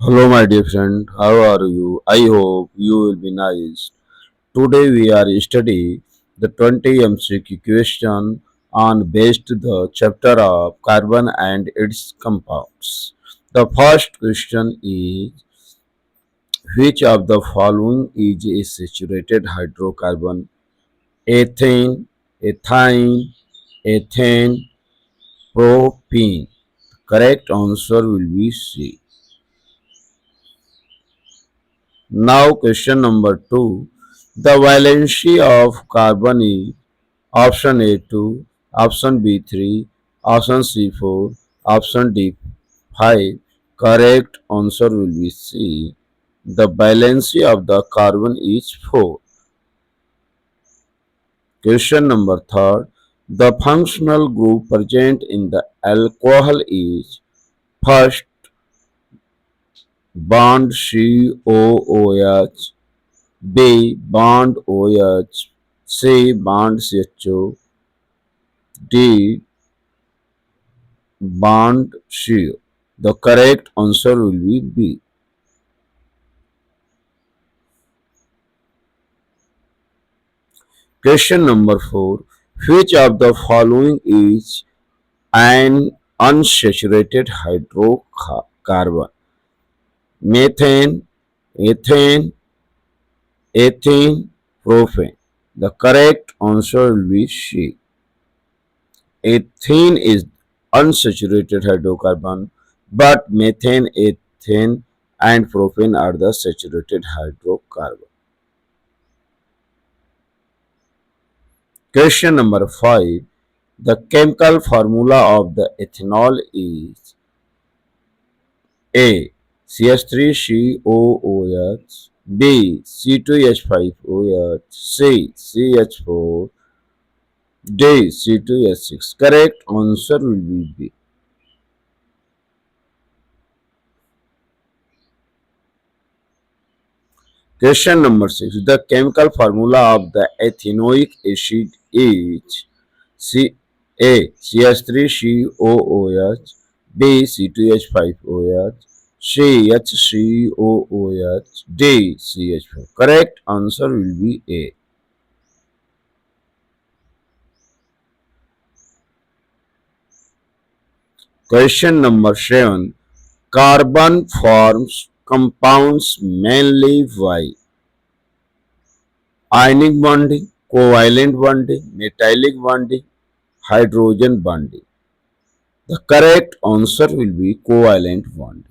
Hello, my dear friend. How are you? I hope you will be nice. Today we are studying the 20 MCQ question on based the chapter of carbon and its compounds. The first question is which of the following is a saturated hydrocarbon? Ethane, ethine, ethane, propene. Correct answer will be C. Now question number 2. The valency of carbon is option A 2, option B 3, option C 4, option D 5. Correct answer will be C. The valency of the carbon is 4. Question number 3. The functional group present in the alcohol is first bond COOH, B. Bond OH, C. Bond CHO, D. Bond CO. The correct answer will be B. Question number 4. Which of the following is an unsaturated hydrocarbon? Methane, ethane, ethene, propane. The correct answer will be C. Ethene is unsaturated hydrocarbon, but methane, ethane, and propane are the saturated hydrocarbon. Question number 5. The chemical formula of the ethanol is A. CH3COOH, B. C2H5OH, C. CH4, D. C2H6. Correct answer will be B. Question number 6. The chemical formula of the ethanoic acid is C A CH3COOH, B C2H5OH, C HCOOH, D CH4. Correct answer will be A. Question number 7. Carbon forms compounds mainly by ionic bonding, covalent bonding, metallic bonding, hydrogen bonding. The correct answer will be covalent bonding.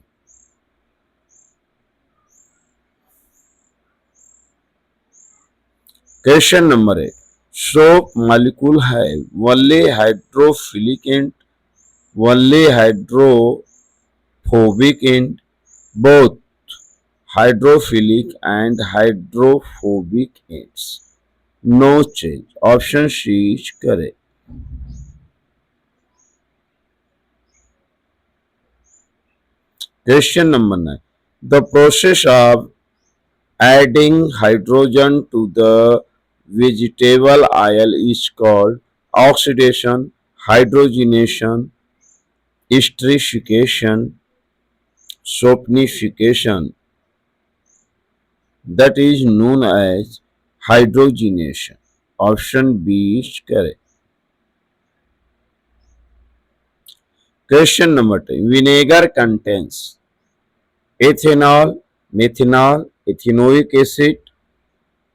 Question number 8. Soap molecule have only hydrophilic end, only hydrophobic end, both hydrophilic and hydrophobic ends. No change. Option C is correct. Question number 9. The process of adding hydrogen to the vegetable oil is called oxidation, hydrogenation, esterification, soponification, that is known as hydrogenation. Option B is correct. Question number 10. Vinegar contains ethanol, methanol, ethanoic acid,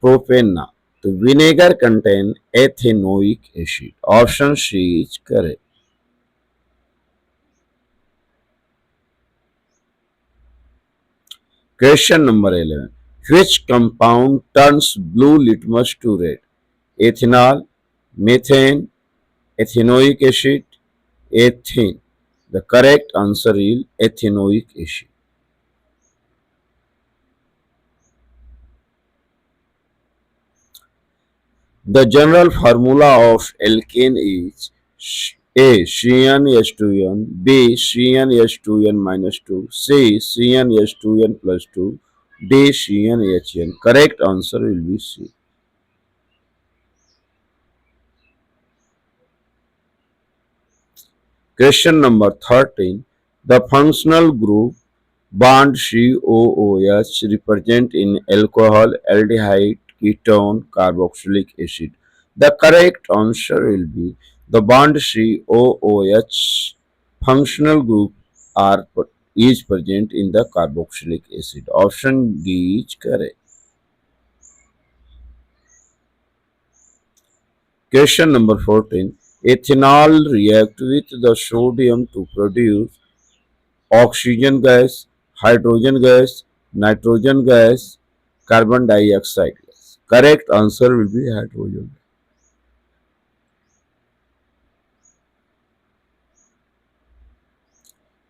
propane. The vinegar contains ethanoic acid. Option C is correct. Question number 11. Which compound turns blue litmus to red? Ethanol, methane, ethanoic acid, ethane. The correct answer is ethanoic acid. The general formula of alkane is A. CnH2n, B. CnH2n minus 2, C. CnH2n plus 2, D. CnHn. Correct answer will be C. Question number 13. The functional group Bond COOH represent in alcohol, aldehyde, ketone, carboxylic acid. The correct answer will be the bond COOH functional group are is present in the carboxylic acid. Option D is correct. Question number 14. Ethanol react with the sodium to produce oxygen gas, hydrogen gas, nitrogen gas, carbon dioxide gas. Correct answer will be hydrogen.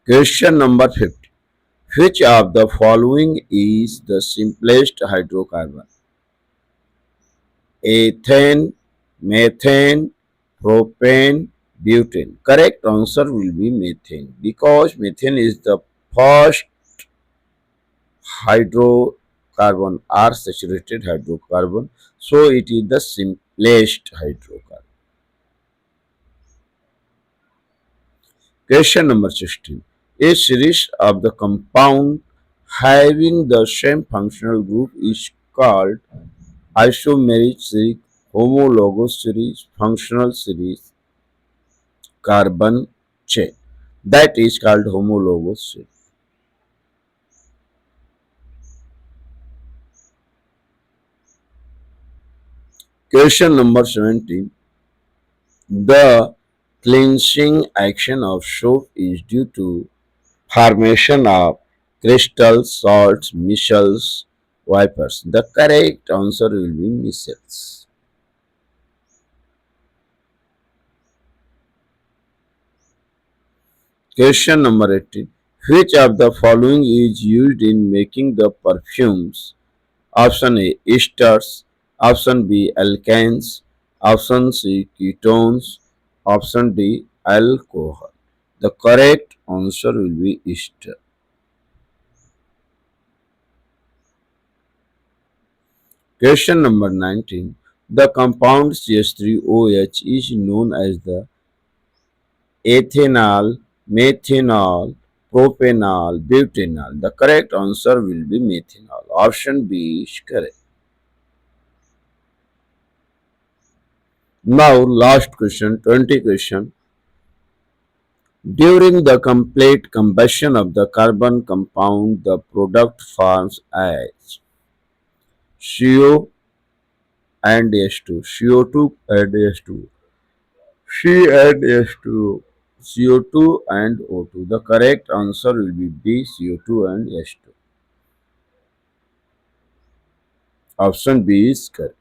Question number 50. Which of the following is the simplest hydrocarbon? Ethane, methane, propane, butane. Correct answer will be methane because methane is the first hydrocarbon or saturated hydrocarbon, so it is the simplest hydrocarbon. Question number 16. A series of the compound having the same functional group is called isomeric series, homologous series, functional series, carbon chain. That is called homologous series. Question number 17. The cleansing action of soap is due to formation of crystals, salts, micelles, vapors. The correct answer will be micelles. Question number 18. Which of the following is used in making the perfumes? Option A esters, option B alkanes, option C ketones, option D alcohol. The correct answer will be ester. Question number 19. The compound CH3OH is known as the ethanol, methanol, propanol, butanol. The correct answer will be methanol. Option B is correct. Now, last question, 20 question. During the complete combustion of the carbon compound, the product forms as CO and S2, CO2 and S2, C and S2, CO2 and O2. The correct answer will be B, CO2 and S2. Option B is correct.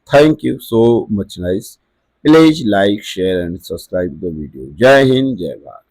Thank you so much, nice. Please like, share and subscribe the video. Jai Hind, Jai Bharat.